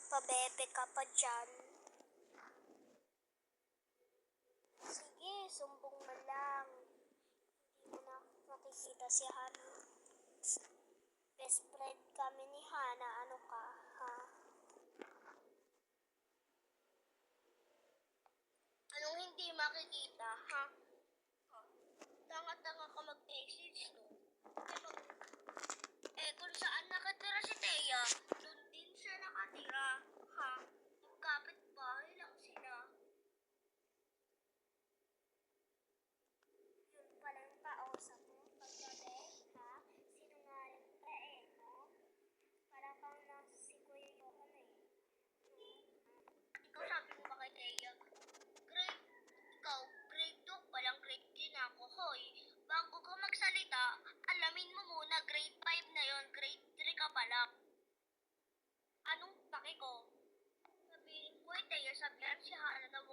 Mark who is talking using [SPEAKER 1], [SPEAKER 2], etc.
[SPEAKER 1] Pabebe ka pa dyan. Sige, sumbong mo lang. Hindi mo na makikita si Hana. Best friend kami ni Hana. Ano ka, ha? Anong hindi makikita, ha? Tanga-tanga ka mag-message, no? Kung saan nakatira si Thea, doon din siya nakatira, ha? Magkapit-bahay lang sila. Yun pala yung kausap mo paggabi, ha? Sinungaling ka no? Para kang nasa si Kuya Johan Ikaw sabi mo ba kay Thea? Grade 2 pa lang, grade 3 na ako, hoy. Bago ka magsalita, alamin mo muna, grade 5 na yon, grade 3 ka pa lang. Anong pake ko? Sabihin ko, Thea, sabihan si Hana na